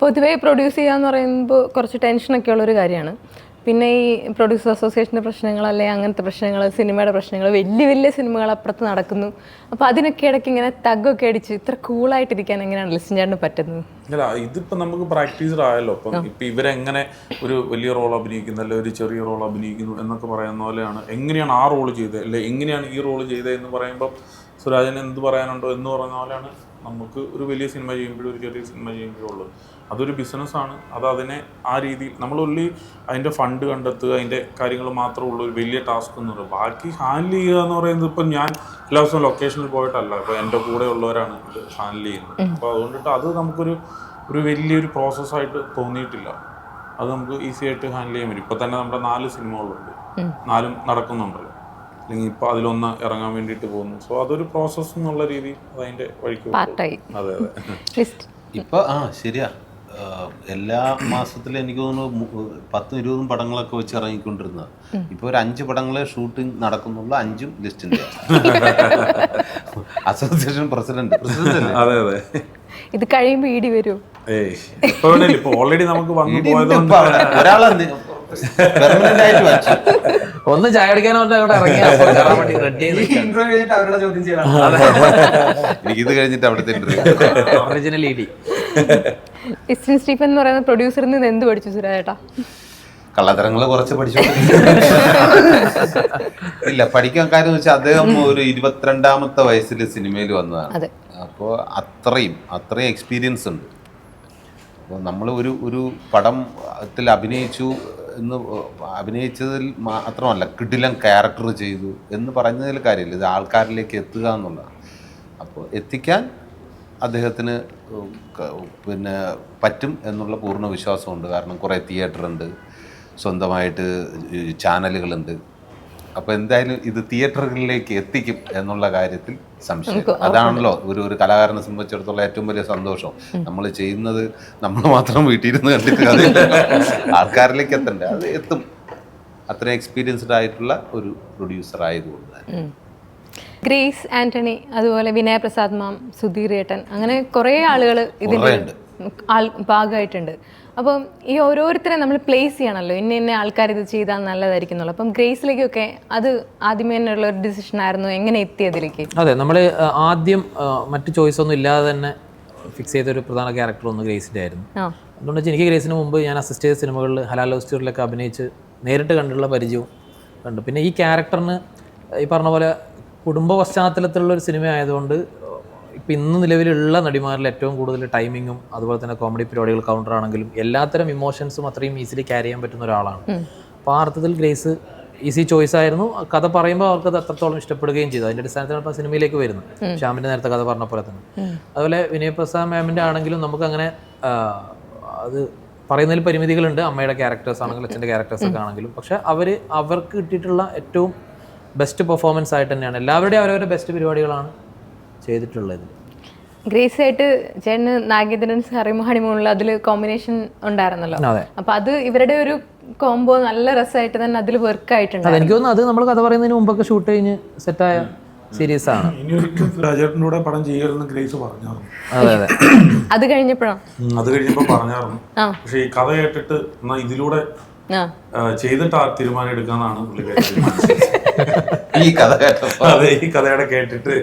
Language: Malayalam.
പൊതുവേ പ്രൊഡ്യൂസ് ചെയ്യുക എന്ന് പറയുമ്പോൾ കുറച്ച് ടെൻഷനൊക്കെ ഉള്ളൊരു കാര്യമാണ്. പിന്നെ ഈ പ്രൊഡ്യൂസർ അസോസിയേഷൻ്റെ പ്രശ്നങ്ങൾ അല്ലെങ്കിൽ അങ്ങനത്തെ പ്രശ്നങ്ങൾ, സിനിമയുടെ പ്രശ്നങ്ങൾ, വലിയ വലിയ സിനിമകൾ അപ്പുറത്ത് നടക്കുന്നു. അപ്പോൾ അതിനൊക്കെ ഇടയ്ക്ക് ഇങ്ങനെ തഗ്ഗൊക്കെ അടിച്ച് ഇത്ര കൂളായിട്ടിരിക്കാൻ എങ്ങനെയാണ് ലിസൺ ചേട്ടന് പറ്റുന്നത്? അല്ല, ഇതിപ്പോൾ നമുക്ക് പ്രാക്ടീസ്ഡ് ആയല്ലോ. ഇപ്പം ഇവരെങ്ങനെ ഒരു വലിയ റോൾ അഭിനയിക്കുന്നു, അല്ലെങ്കിൽ ഒരു ചെറിയ റോൾ അഭിനയിക്കുന്നു എന്നൊക്കെ പറയുന്ന പോലെയാണ് എങ്ങനെയാണ് ആ റോൾ ചെയ്തത്, അല്ലെ എങ്ങനെയാണ് ഈ റോൾ ചെയ്തത് എന്ന് പറയുമ്പോൾ സുരാജന് എന്ത് പറയാനുണ്ടോ എന്ന് പറയുന്ന പോലെയാണ് നമുക്ക് ഒരു വലിയ സിനിമ ചെയ്യുമ്പോഴും ഒരു ചെറിയ സിനിമ ചെയ്യുമ്പോഴും ഉള്ളത്. അതൊരു ബിസിനസ്സാണ്. അതിനെ ആ രീതിയിൽ നമ്മൾ ഉള്ളി അതിൻ്റെ ഫണ്ട് കണ്ടെത്തുക, അതിൻ്റെ കാര്യങ്ങൾ മാത്രമേ ഉള്ളൂ ഒരു വലിയ ടാസ്ക് എന്ന് പറയുന്നത്. ബാക്കി ഹാൻഡിൽ ചെയ്യുക എന്ന് പറയുന്നത് ഇപ്പം ഞാൻ എല്ലാ ദിവസവും ലൊക്കേഷനിൽ പോയിട്ടല്ല, ഇപ്പോൾ എൻ്റെ കൂടെ ഉള്ളവരാണ് ഇത് ഹാൻഡിൽ ചെയ്യുന്നത്. അപ്പോൾ അതുകൊണ്ടിട്ട് അത് നമുക്കൊരു വലിയൊരു പ്രോസസ്സായിട്ട് തോന്നിയിട്ടില്ല. അത് നമുക്ക് ഈസി ആയിട്ട് ഹാൻഡിൽ ചെയ്യാൻ പറ്റും. ഇപ്പോൾ തന്നെ നമ്മുടെ 4 സിനിമകളുണ്ട്, 4 നടക്കുന്നുണ്ടല്ലോ, അല്ലെങ്കിൽ ഇപ്പോൾ അതിലൊന്ന് ഇറങ്ങാൻ വേണ്ടിയിട്ട് പോകുന്നു. സോ അതൊരു പ്രോസസ്സ് എന്നുള്ള രീതി അതിൻ്റെ വഴിക്ക്. അതെ അതെ. ഇപ്പോൾ ശരിയാ, എല്ലാ മാസത്തിലും എനിക്ക് തോന്നുന്നു 10-20 പടങ്ങളൊക്കെ വെച്ച് ഇറങ്ങിക്കൊണ്ടിരുന്നത്. ഇപ്പോൾ ഒരു 5 പടങ്ങളെ ഷൂട്ടിംഗ് നടക്കുന്നുള്ള 5ഉം ലിസ്റ്റിൻ്റെ അസോസിയേഷൻ പ്രസിഡന്റ് അല്ലേ? അതെ അതെ. ഇത് കഴിയുമ്പോൾ ഈടി വരും. ഇപ്പോൾ ഓൾറെഡി നമുക്ക് വന്നു പോയത് ഒരാളെ പെർമനന്റ് ആയിട്ട് വെച്ചു. ഒന്ന് ചായ അടിക്കാനോ ഇറങ്ങിയ എനിക്കിത് കഴിഞ്ഞിട്ട് അവിടുത്തെ ഒറിജിനൽ ഇഡി. ഇസ്റ്റിൻ സ്റ്റീഫൻ എന്ന് പറയുന്ന പ്രൊഡ്യൂസറിൽ നിന്ന് എന്ത് പഠിച്ചു സുരാജേട്ടാ? കള്ളത്തരങ്ങൾ കുറച്ച് പഠിച്ചു. ഇല്ല, പഠിക്കാൻ കാര്യം വെച്ചാൽ അദ്ദേഹം ഒരു 22ാമത്തെ വയസ്സിൽ സിനിമയിൽ വന്നതാണ്. അപ്പോൾ അത്രയും എക്സ്പീരിയൻസ് ഉണ്ട്. അപ്പോൾ നമ്മൾ ഒരു പടത്തിൽ അഭിനയിച്ചതിൽ മാത്രമല്ല, കിടിലം ക്യാരക്ടർ ചെയ്തു എന്ന് പറഞ്ഞതിൽ കാര്യമില്ല, ഇത് ആൾക്കാരിലേക്ക് എത്തുക എന്നുള്ളതാണ്. അപ്പോൾ എത്തിക്കാൻ അദ്ദേഹത്തിന് പിന്നെ പറ്റും എന്നുള്ള പൂർണ്ണ വിശ്വാസമുണ്ട്. കാരണം കുറേ തിയേറ്ററുണ്ട്, സ്വന്തമായിട്ട് ചാനലുകളുണ്ട്. അപ്പോൾ എന്തായാലും ഇത് തിയേറ്ററുകളിലേക്ക് എത്തിക്കും എന്നുള്ള കാര്യത്തിൽ സംശയം. അതാണല്ലോ ഒരു കലാകാരനെ സംബന്ധിച്ചിടത്തോളം ഏറ്റവും വലിയ സന്തോഷം. നമ്മൾ ചെയ്യുന്നത് നമ്മൾ മാത്രം വീട്ടിലിരുന്ന് കണ്ടിട്ട് ആൾക്കാരിലേക്ക് എത്തണ്ടേ, അത് എത്തും. അത്രയും എക്സ്പീരിയൻസ്ഡ് ആയിട്ടുള്ള ഒരു പ്രൊഡ്യൂസർ ആയതുകൊണ്ട് തന്നെ. ഗ്രേസ് ആന്റണി, അതുപോലെ വിനയ പ്രസാദ് മാം, സുധീർ ഏട്ടൻ, അങ്ങനെ കുറേ ആളുകൾ ഇതിൻ്റെ ഭാഗമായിട്ടുണ്ട്. അപ്പം ഈ ഓരോരുത്തരെ നമ്മൾ പ്ലേസ് ചെയ്യണമല്ലോ, ഇന്ന ആൾക്കാർ ഇത് ചെയ്താൽ നല്ലതായിരിക്കുന്നുള്ളൂ. അപ്പം ഗ്രേസിലേക്കൊക്കെ അത് ആദ്യമേ തന്നെയുള്ള ഒരു ഡിസിഷൻ ആയിരുന്നു, എങ്ങനെ എത്തിയതിലേക്ക്? അതെ, നമ്മൾ ആദ്യം മറ്റു ചോയ്സ് ഒന്നും ഇല്ലാതെ തന്നെ ഫിക്സ് ചെയ്തൊരു പ്രധാന ക്യാരക്ടർ ഒന്ന് ഗ്രേസിൻ്റെ ആയിരുന്നു. അതുകൊണ്ട് വെച്ചാൽ എനിക്ക് ഗ്രേസിന് മുമ്പ് ഞാൻ അസിസ്റ്റ് ചെയ്ത സിനിമകളിൽ ഹലാൽ ലവ് സ്റ്റോറിലൊക്കെ അഭിനയിച്ച് നേരിട്ട് കണ്ടുള്ള പരിചയവും കണ്ടു. പിന്നെ ഈ ക്യാരക്ടറിന് ഈ പറഞ്ഞ പോലെ കുടുംബ പശ്ചാത്തലത്തിലുള്ള ഒരു സിനിമ ആയതുകൊണ്ട് ഇപ്പം ഇന്ന് നിലവിലുള്ള നടിമാരിൽ ഏറ്റവും കൂടുതൽ ടൈമിങ്ങും അതുപോലെ തന്നെ കോമഡി പരിപാടികൾ കൗണ്ടർ ആണെങ്കിലും എല്ലാത്തരം ഇമോഷൻസും അത്രയും ഈസിലി ക്യാരി ചെയ്യാൻ പറ്റുന്ന ഒരാളാണ്. അപ്പോൾ ആ അർത്ഥത്തിൽ ഗ്രേസ് ഈസി ചോയ്സ് ആയിരുന്നു. കഥ പറയുമ്പോൾ അവർക്കത് അത്രത്തോളം ഇഷ്ടപ്പെടുകയും ചെയ്തു. അതിൻ്റെ അടിസ്ഥാനത്തിലാണ് ഇപ്പോൾ സിനിമയിലേക്ക് വരുന്നത്. ശ്യാമിൻ്റെ നേരത്തെ കഥ പറഞ്ഞ പോലെ തന്നെ. അതുപോലെ വിനയ പ്രസാദ് മാമിൻ്റെ ആണെങ്കിലും നമുക്കങ്ങനെ അത് പറയുന്നതിൽ പരിമിതികളുണ്ട്. അമ്മയുടെ ക്യാരക്ടേഴ്സ് ആണെങ്കിലും അച്ഛൻ്റെ ക്യാരക്ടേഴ്സൊക്കെ ആണെങ്കിലും, പക്ഷേ അവർക്ക് കിട്ടിയിട്ടുള്ള ഏറ്റവും ബെസ്റ്റ് പെർഫോമൻസ് ആയിട്ട് തന്നെയാണ് എല്ലാവരുടെയും അവരവരുടെ ബെസ്റ്റ് പരിപാടികളാണ് ചെയ്തിട്ടുള്ളത്. ഗ്രേസ് ആയിട്ട് ചേട്ടന് നാഗേന്ദ്രൻ ഹണിമൂണിൽ അതിൽ കോമ്പിനേഷൻ ഉണ്ടായിരുന്നല്ലോ. അപ്പൊ അത് ഇവരുടെ ഒരു കോംബോ നല്ല രസമായിട്ട് തന്നെ അതിൽ വർക്ക് ആയിട്ടുണ്ട്. എനിക്ക് തോന്നുന്നു അത് നമ്മൾ കഥ പറയുന്നതിന് മുമ്പൊക്കെ ഷൂട്ട് കഴിഞ്ഞ് സെറ്റായ സീരീസ് ആണ്. പടം ചെയ്യണമെന്ന് ഗ്രേസ് പറഞ്ഞായിരുന്നു. അതെ അതെ. അത് കഴിഞ്ഞപ്പോ പറഞ്ഞായിരുന്നു. പക്ഷെ ഈ കഥ കേട്ടിട്ട് ഇതിലൂടെ ചെയ്തിട്ട് ആ തീരുമാനം എടുക്കാന്നാണ് പുള്ളിക്കാരി. ഈ കഥ കേട്ടപ്പോ ഈ കഥയുടെ കേട്ടിട്ട്